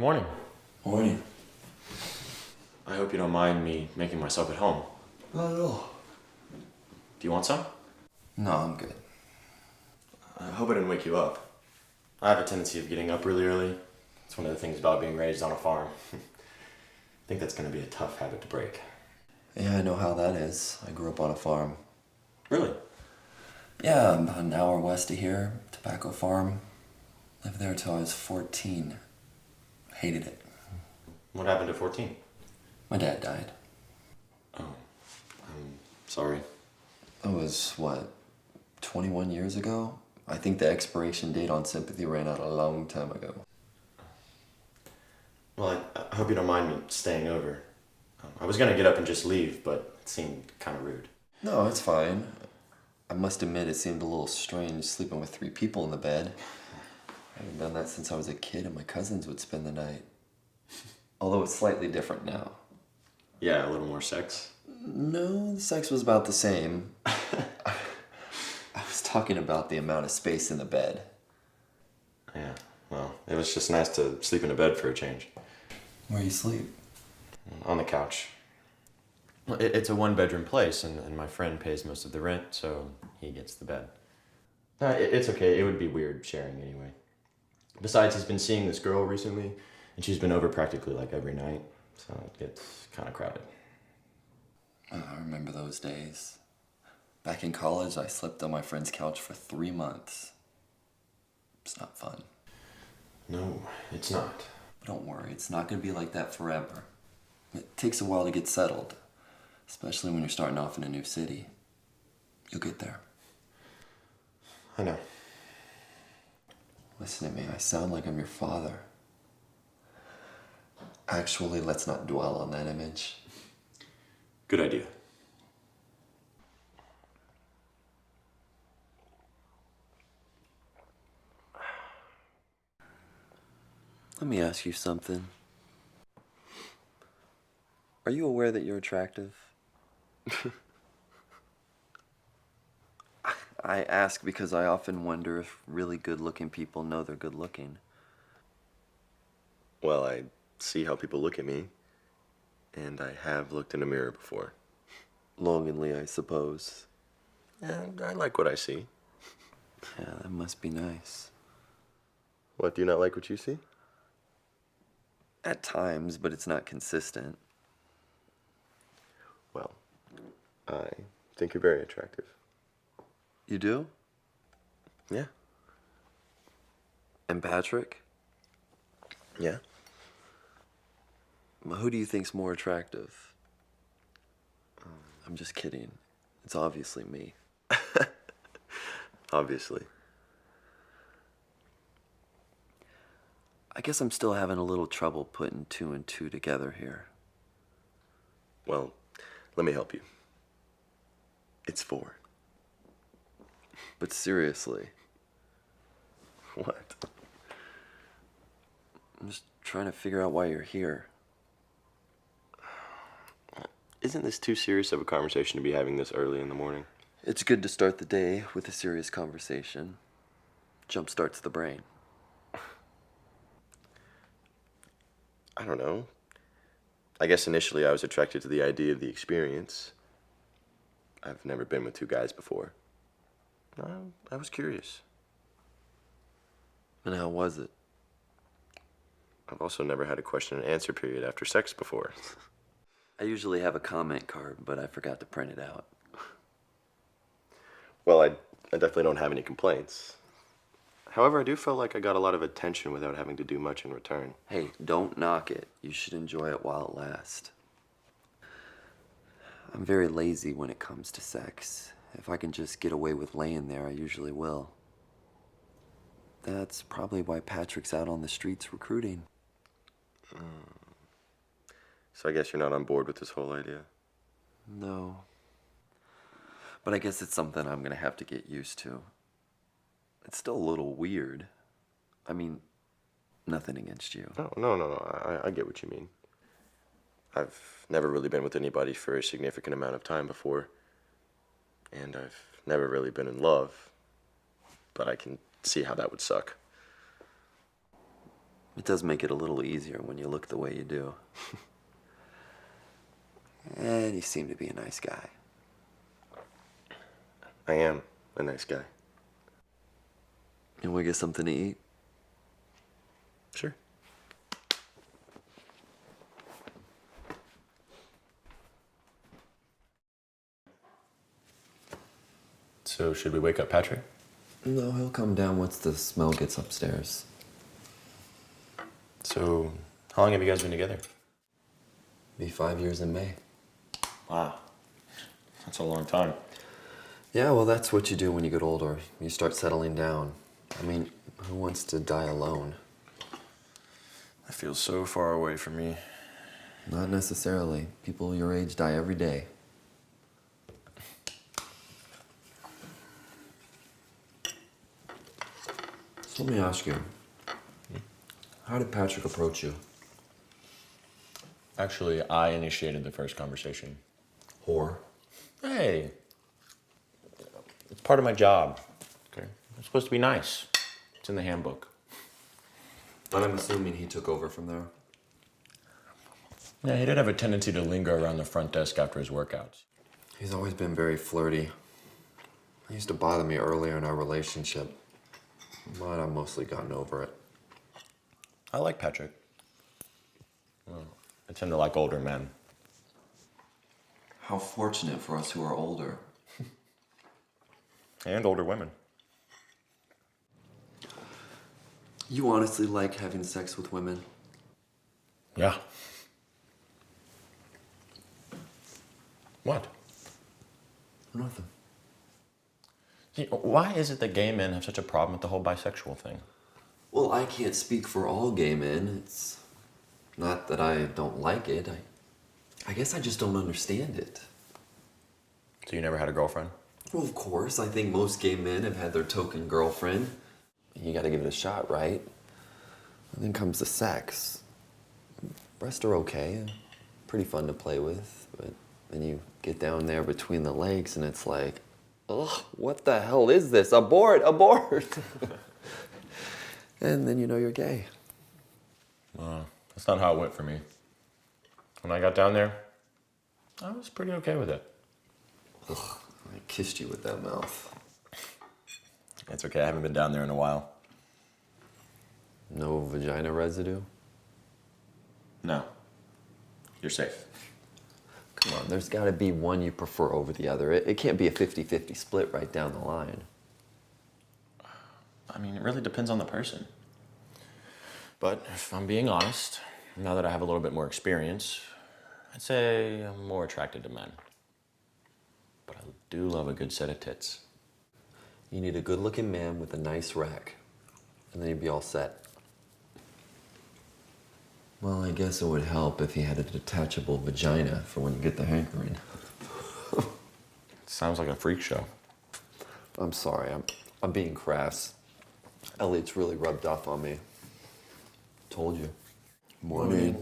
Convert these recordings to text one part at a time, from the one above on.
morning. Morning. I hope you don't mind me making myself at home. Not at all. Do you want some? No, I'm good. I hope I didn't wake you up. I have a tendency of getting up really early. It's one of the things about being raised on a farm. I think that's going to be a tough habit to break. Yeah, I know how that is. I grew up on a farm. Really? Yeah, about an hour west of here, tobacco farm. Lived there till I was 14. Hated it. What happened at 14? My dad died. Oh, I'm sorry. That was, 21 years ago? I think the expiration date on sympathy ran out a long time ago. Well, I hope you don't mind me staying over. I was going to get up and just leave, but it seemed kind of rude. No, it's fine. I must admit it seemed a little strange sleeping with 3 people in the bed. I haven't done that since I was a kid and my cousins would spend the night. Although it's slightly different now. Yeah, a little more sex. No, the sex was about the same. I was talking about the amount of space in the bed. Yeah, well, it was just nice to sleep in a bed for a change. Where you sleep? On the couch. Well, it's a one-bedroom place, and my friend pays most of the rent, so he gets the bed. It's okay. It would be weird sharing anyway. Besides, he's been seeing this girl recently, and she's been over practically like every night, so it gets kind of crowded. Oh, I remember those days. Back in college, I slept on my friend's couch for 3 months. It's not fun. No, it's not. But don't worry, it's not going to be like that forever. It takes a while to get settled, especially when you're starting off in a new city. You'll get there. I know. Listen to me, I sound like I'm your father. Actually, let's not dwell on that image. Good idea. Let me ask you something. Are you aware that you're attractive? I ask because I often wonder if really good-looking people know they're good-looking. Well, I see how people look at me, and I have looked in a mirror before. Longingly, I suppose. And I like what I see. Yeah, that must be nice. What, do you not like what you see? At times, but it's not consistent. Well, I think you're very attractive. You do? Yeah. And Patrick? Yeah? Who do you think's more attractive? I'm just kidding. It's obviously me. Obviously. I guess I'm still having a little trouble putting 2 and 2 together here. Well, let me help you. It's 4. But seriously, What? I'm just trying to figure out why you're here. Isn't this too serious of a conversation to be having this early in the morning? It's good to start the day with a serious conversation. Jumpstarts the brain. I don't know. I guess initially I was attracted to the idea of the experience. I've never been with 2 guys before. I was curious. And how was it? I've also never had a question and answer period after sex before. I usually have a comment card, but I forgot to print it out. Well, I definitely don't have any complaints. However, I do feel like I got a lot of attention without having to do much in return. Hey, don't knock it. You should enjoy it while it lasts. I'm very lazy when it comes to sex. If I can just get away with laying there, I usually will. That's probably why Patrick's out on the streets recruiting. So I guess you're not on board with this whole idea. No. But I guess it's something I'm gonna have to get used to. It's still a little weird. I mean, nothing against you. No. I get what you mean. I've never really been with anybody for a significant amount of time before. And I've never really been in love. But I can see how that would suck. It does make it a little easier when you look the way you do. And you seem to be a nice guy. I am a nice guy. You want to get something to eat? Sure. So, should we wake up Patrick? No, he'll come down once the smell gets upstairs. So, how long have you guys been together? Be 5 years in May. Wow. That's a long time. Yeah, well, that's what you do when you get older. You start settling down. I mean, who wants to die alone? That feels so far away from me. Not necessarily. People your age die every day. So let me ask you, how did Patrick approach you? Actually, I initiated the first conversation. Whore. Hey, it's part of my job. Okay, I'm supposed to be nice. It's in the handbook. But I'm assuming he took over from there. Yeah, he did have a tendency to linger around the front desk after his workouts. He's always been very flirty. It used to bother me earlier in our relationship, but I've mostly gotten over it. I like Patrick. Well, I tend to like older men. How fortunate for us who are older. And older women. You honestly like having sex with women? Yeah. What? Nothing. See, why is it that gay men have such a problem with the whole bisexual thing? Well, I can't speak for all gay men. It's not that I don't like it. I guess I just don't understand it. So you never had a girlfriend? Well, of course, I think most gay men have had their token girlfriend. You gotta give it a shot, right? And then comes the sex. Breasts are okay, pretty fun to play with, but then you get down there between the legs and it's like, ugh, what the hell is this? Abort, abort! And then you know you're gay. That's not how it went for me. When I got down there, I was pretty okay with it. Ugh, I kissed you with that mouth. It's okay, I haven't been down there in a while. No vagina residue? No. You're safe. Come on, there's gotta be one you prefer over the other. It can't be a 50-50 split right down the line. I mean, it really depends on the person. But if I'm being honest, now that I have a little bit more experience, I'd say I'm more attracted to men. But I do love a good set of tits. You need a good-looking man with a nice rack, and then you'd be all set. Well, I guess it would help if he had a detachable vagina for when you get the hankering. Sounds like a freak show. I'm sorry, I'm being crass. Elliot's really rubbed off on me. Told you. Morning.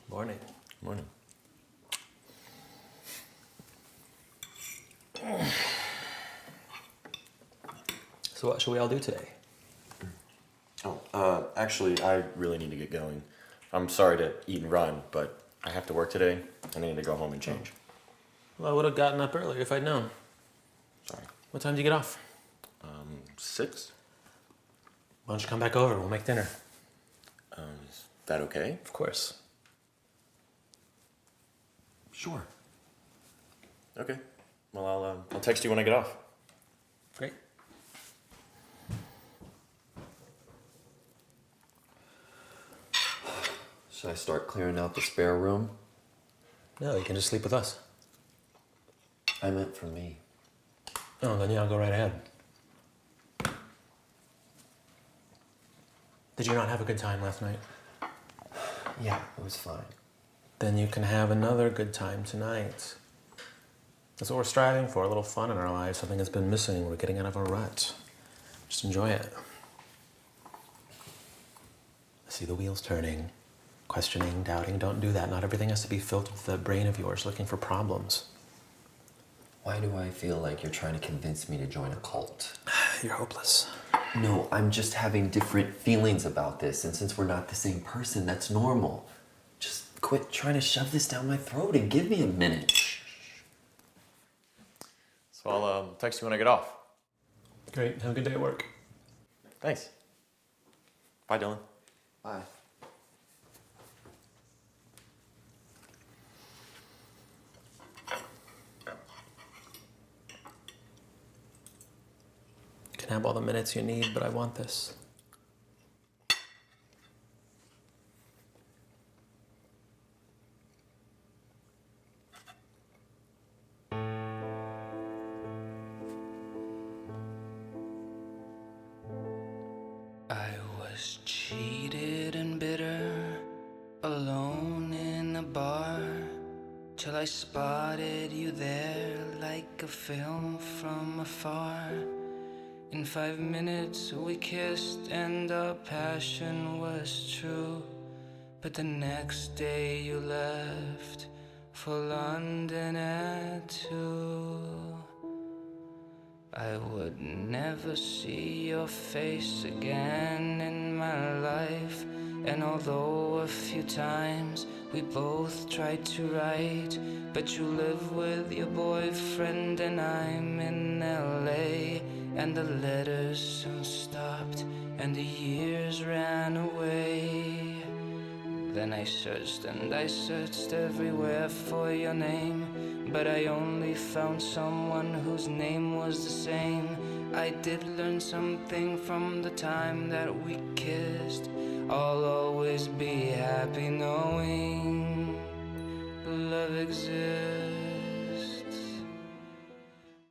Morning. Morning. So what should we all do today? Actually, I really need to get going. I'm sorry to eat and run, but I have to work today, and I need to go home and change. Well, I would have gotten up earlier if I'd known. Sorry. What time do you get off? 6? Why don't you come back over? We'll make dinner. Is that okay? Of course. Sure. Okay. Well, I'll text you when I get off. Great. Should I start clearing out the spare room? No, you can just sleep with us. I meant for me. Oh, then yeah, I'll go right ahead. Did you not have a good time last night? Yeah, it was fine. Then you can have another good time tonight. That's what we're striving for, a little fun in our lives, something that's been missing. We're getting out of a rut. Just enjoy it. I see the wheels turning, questioning, doubting. Don't do that. Not everything has to be filled with the brain of yours looking for problems. Why do I feel like you're trying to convince me to join a cult? You're hopeless. No, I'm just having different feelings about this, and since we're not the same person, that's normal. Just quit trying to shove this down my throat and give me a minute. So I'll text you when I get off. Great. Have a good day at work. Thanks. Bye, Dylan. Bye. You can have all the minutes you need, but I want this. I was cheated and bitter, alone in a bar, till I spotted you there like a film from afar. In 5 minutes we kissed and our passion was true, but the next day you left for London at 2. I would never see your face again in my life. And although a few times we both tried to write, but you live with your boyfriend and I'm in LA. And the letters soon stopped and the years ran away. Then I searched and I searched everywhere for your name, but I only found someone whose name was the same. I did learn something from the time that we kissed. I'll always be happy knowing love exists.